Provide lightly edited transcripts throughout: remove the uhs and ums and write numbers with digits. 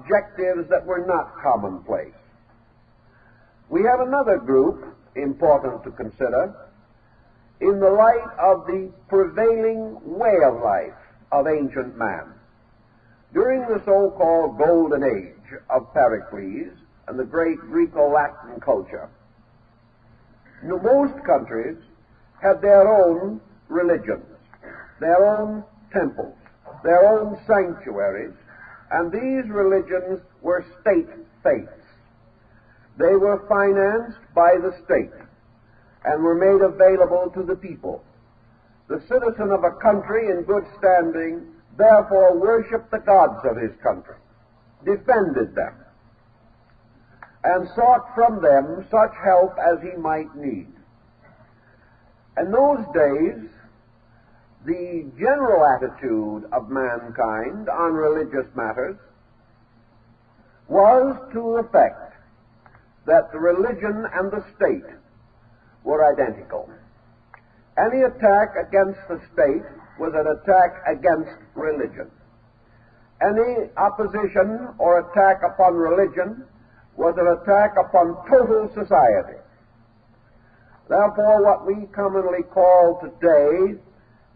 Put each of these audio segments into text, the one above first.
objectives that were not commonplace. We have another group important to consider in the light of the prevailing way of life of ancient man. During the so-called Golden Age of Pericles and the great Greco-Latin culture, most countries had their own religions, their own temples, their own sanctuaries, and these religions were state faiths. They were financed by the state and were made available to the people. The citizen of a country in good standing therefore worshipped the gods of his country, defended them, and sought from them such help as he might need. In those days, the general attitude of mankind on religious matters was to the effect that the religion and the state were identical. Any attack against the state was an attack against religion. Any opposition or attack upon religion was an attack upon total society. Therefore, what we commonly call today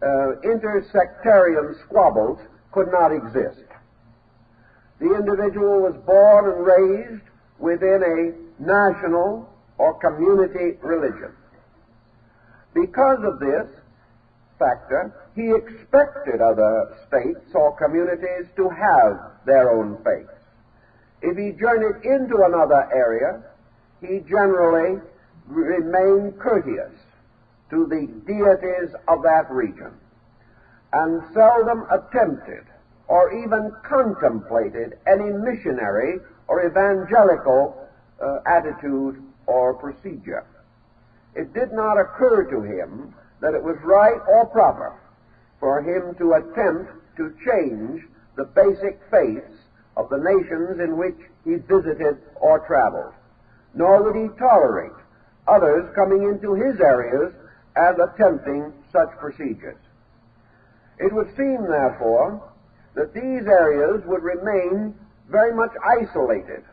intersectarian squabbles could not exist. The individual was born and raised within a national or community religion. Because of this factor, he expected other states or communities to have their own faiths. If he journeyed into another area, he generally remained courteous to the deities of that region, and seldom attempted or even contemplated any missionary or evangelical attitude or procedure. It did not occur to him that it was right or proper for him to attempt to change the basic faiths of the nations in which he visited or traveled, nor would he tolerate others coming into his areas and attempting such procedures. It would seem, therefore, that these areas would remain very much isolated,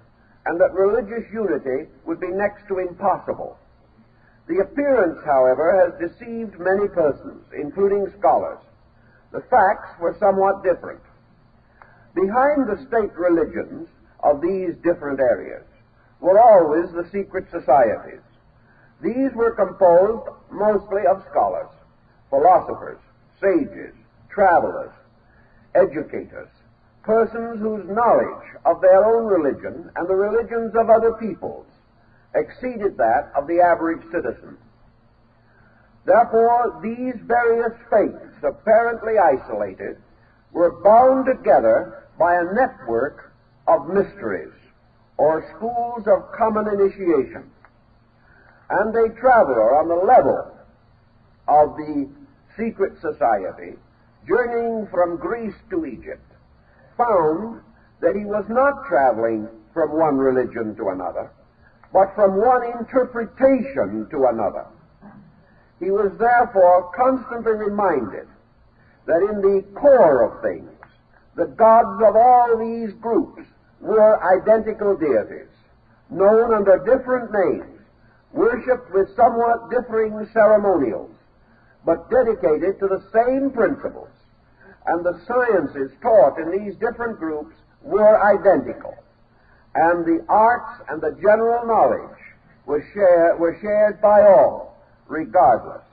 and that religious unity would be next to impossible. The appearance, however, has deceived many persons, including scholars. The facts were somewhat different. Behind the state religions of these different areas were always the secret societies. These were composed mostly of scholars, philosophers, sages, travelers, educators, persons whose knowledge of their own religion and the religions of other peoples exceeded that of the average citizen. Therefore, these various faiths, apparently isolated, were bound together by a network of mysteries, or schools of common initiation. And a traveler on the level of the secret society, journeying from Greece to Egypt, found that he was not traveling from one religion to another, but from one interpretation to another. He was therefore constantly reminded that in the core of things, the gods of all these groups were identical deities, known under different names, worshipped with somewhat differing ceremonials, but dedicated to the same principles, and the sciences taught in these different groups were identical, and the arts and the general knowledge were shared by all, regardless.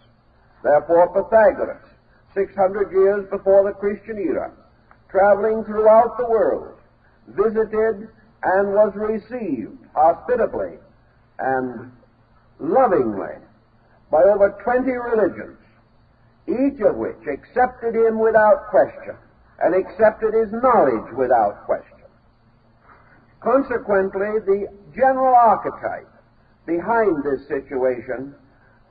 Therefore, Pythagoras, 600 years before the Christian era, traveling throughout the world, visited and was received hospitably and lovingly by over 20 religions, each of which accepted him without question and accepted his knowledge without question. Consequently, the general archetype behind this situation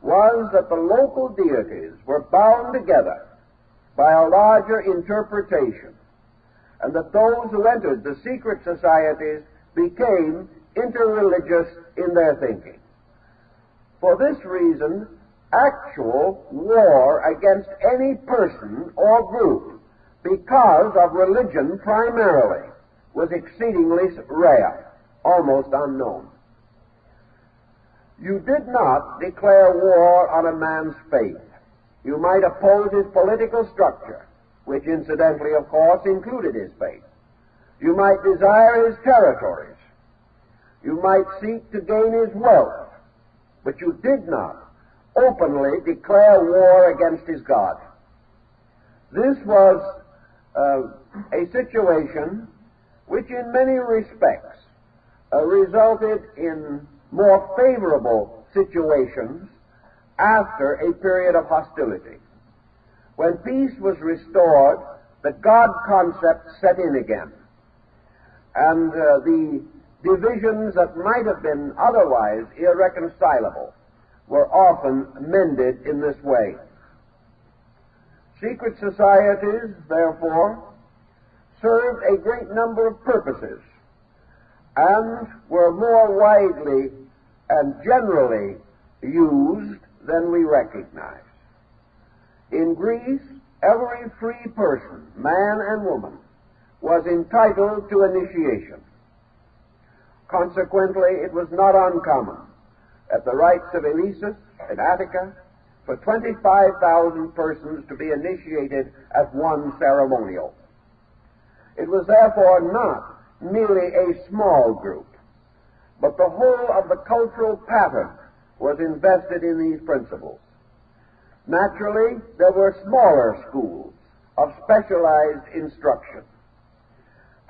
was that the local deities were bound together by a larger interpretation, and that those who entered the secret societies became interreligious in their thinking. For this reason, actual war against any person or group, because of religion primarily, was exceedingly rare, almost unknown. You did not declare war on a man's faith. You might oppose his political structure, which incidentally, of course, included his faith. You might desire his territories. You might seek to gain his wealth, but you did not openly declare war against his God. This was a situation which in many respects resulted in more favorable situations after a period of hostility. When peace was restored, the God concept set in again, and the divisions that might have been otherwise irreconcilable were often mended in this way. Secret societies, therefore, served a great number of purposes and were more widely and generally used than we recognize. In Greece, every free person, man and woman, was entitled to initiation. Consequently, it was not uncommon at the rites of Eleusis in Attica for 25,000 persons to be initiated at one ceremonial. It was therefore not merely a small group, but the whole of the cultural pattern was invested in these principles. Naturally, there were smaller schools of specialized instruction,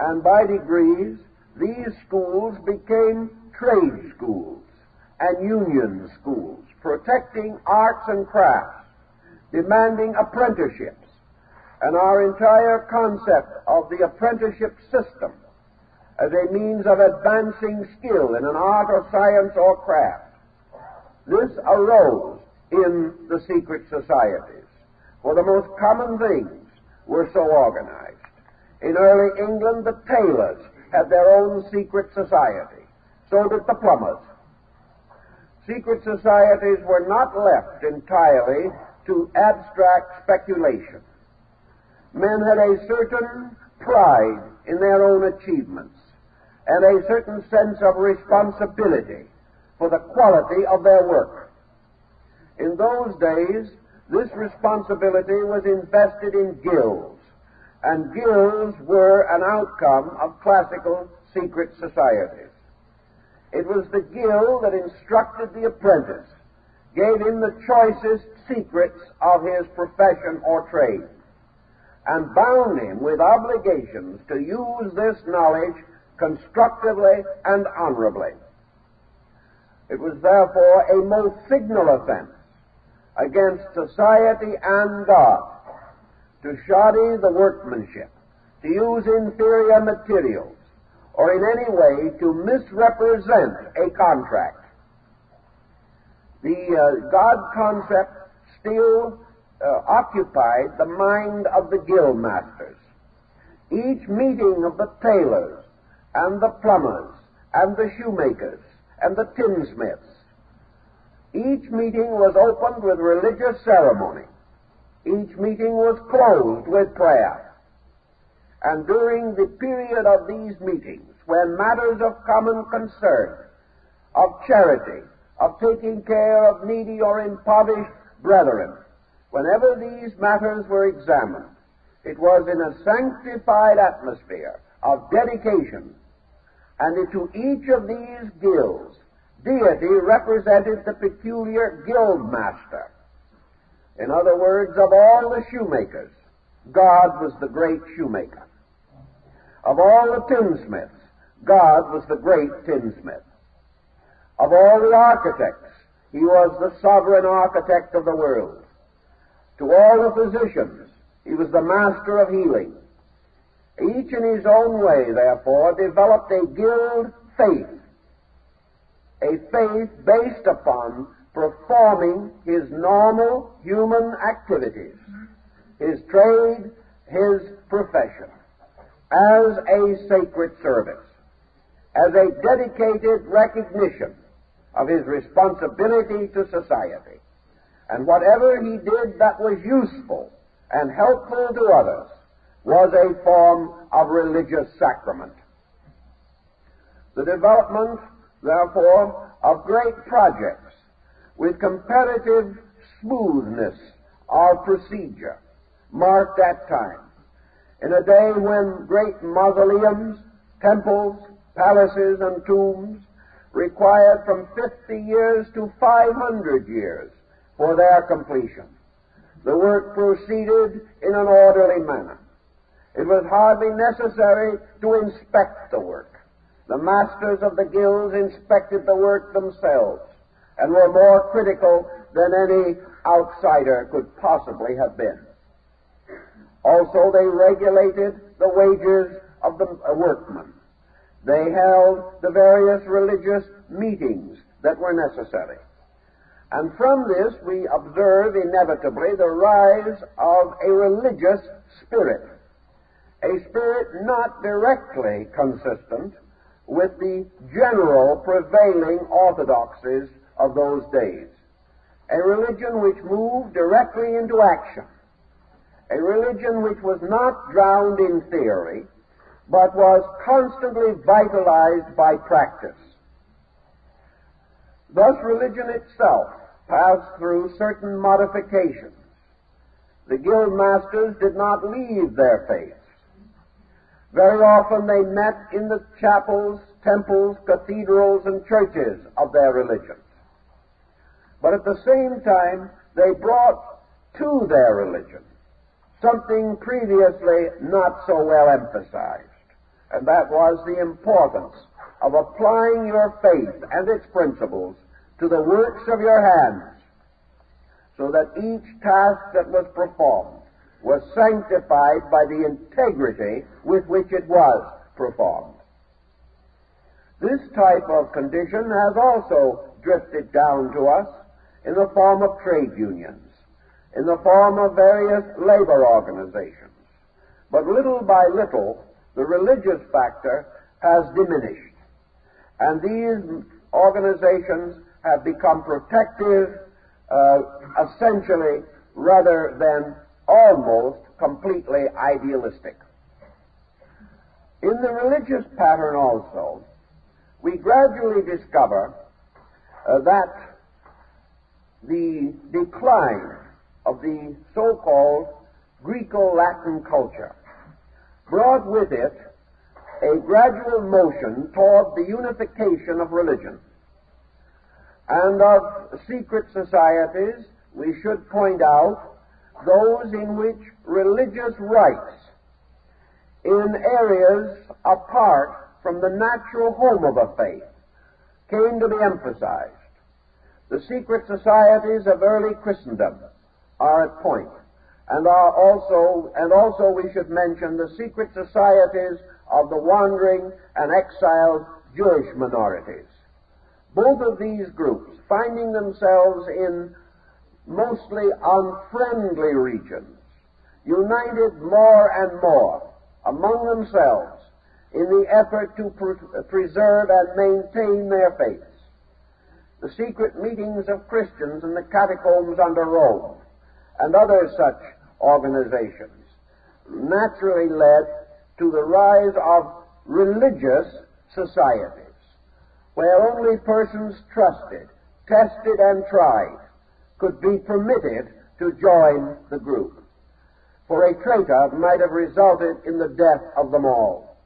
and by degrees these schools became trade schools and union schools, protecting arts and crafts, demanding apprenticeships, and our entire concept of the apprenticeship system as a means of advancing skill in an art or science or craft. This arose in the secret societies, for the most common things were so organized. In early England, the tailors had their own secret society. So did the plumbers. Secret societies were not left entirely to abstract speculation. Men had a certain pride in their own achievements and a certain sense of responsibility for the quality of their work. In those days, this responsibility was invested in guilds, and guilds were an outcome of classical secret societies. It was the guild that instructed the apprentice, gave him the choicest secrets of his profession or trade, and bound him with obligations to use this knowledge constructively and honorably. It was therefore a most signal offense against society and God to shoddy the workmanship, to use inferior materials, or in any way to misrepresent a contract. The God concept still occupied the mind of the guild masters. Each meeting of the tailors and the plumbers and the shoemakers and the tinsmiths, each meeting was opened with religious ceremony. Each meeting was closed with prayer. And during the period of these meetings, when matters of common concern, of charity, of taking care of needy or impoverished brethren, whenever these matters were examined, it was in a sanctified atmosphere of dedication, and to each of these guilds, deity represented the peculiar guild master. In other words, of all the shoemakers, God was the great shoemaker. Of all the tinsmiths, God was the great tinsmith. Of all the architects, he was the sovereign architect of the world. To all the physicians, he was the master of healing. Each in his own way, therefore, developed a guild faith, a faith based upon performing his normal human activities, his trade, his profession, as a sacred service, as a dedicated recognition of his responsibility to society. And whatever he did that was useful and helpful to others was a form of religious sacrament. The development, therefore, of great projects with comparative smoothness of procedure marked that time, in a day when great mausoleums, temples, palaces, and tombs required from 50 years to 500 years for their completion. The work proceeded in an orderly manner. It was hardly necessary to inspect the work. The masters of the guilds inspected the work themselves and were more critical than any outsider could possibly have been. Also, they regulated the wages of the workmen. They held the various religious meetings that were necessary. And from this we observe inevitably the rise of a religious spirit, a spirit not directly consistent with the general prevailing orthodoxies of those days, a religion which moved directly into action, a religion which was not drowned in theory, but was constantly vitalized by practice. Thus, religion itself passed through certain modifications. The guild masters did not leave their faiths. Very often they met in the chapels, temples, cathedrals, and churches of their religions. But at the same time, they brought to their religion something previously not so well emphasized, and that was the importance of applying your faith and its principles to the works of your hands, so that each task that was performed was sanctified by the integrity with which it was performed. This type of condition has also drifted down to us in the form of trade unions, in the form of various labor organizations. But little by little, the religious factor has diminished, and these organizations have become protective, essentially, rather than almost completely idealistic. In the religious pattern also, we gradually discover that the decline of the so-called Greco-Latin culture brought with it a gradual motion toward the unification of religion. And of secret societies, we should point out those in which religious rites in areas apart from the natural home of a faith came to be emphasized. The secret societies of early Christendom are at point, and also we should mention the secret societies of the wandering and exiled Jewish minorities. Both of these groups, finding themselves in mostly unfriendly regions, united more and more among themselves in the effort to preserve and maintain their faiths. The secret meetings of Christians in the catacombs under Rome and other such organizations naturally led to the rise of religious societies, where only persons trusted, tested, and tried could be permitted to join the group, for a traitor might have resulted in the death of them all.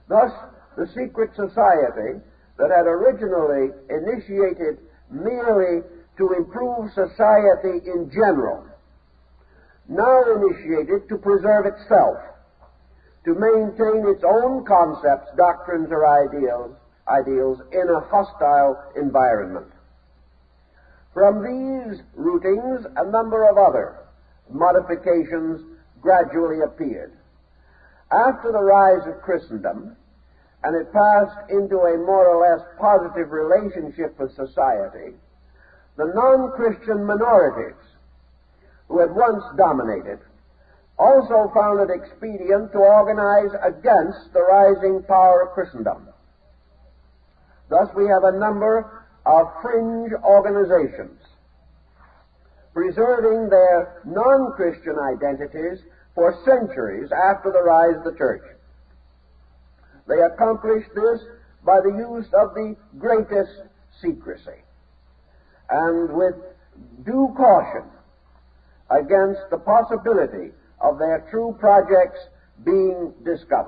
Thus, the secret society that had originally initiated merely to improve society in general, now initiated to preserve itself, to maintain its own concepts, doctrines, or ideals in a hostile environment. From these rootings, a number of other modifications gradually appeared. After the rise of Christendom, and it passed into a more or less positive relationship with society, the non-Christian minorities, who had once dominated, also found it expedient to organize against the rising power of Christendom. Thus we have a number of fringe organizations preserving their non-Christian identities for centuries after the rise of the church. They accomplished this by the use of the greatest secrecy and with due caution against the possibility of their true projects being discovered.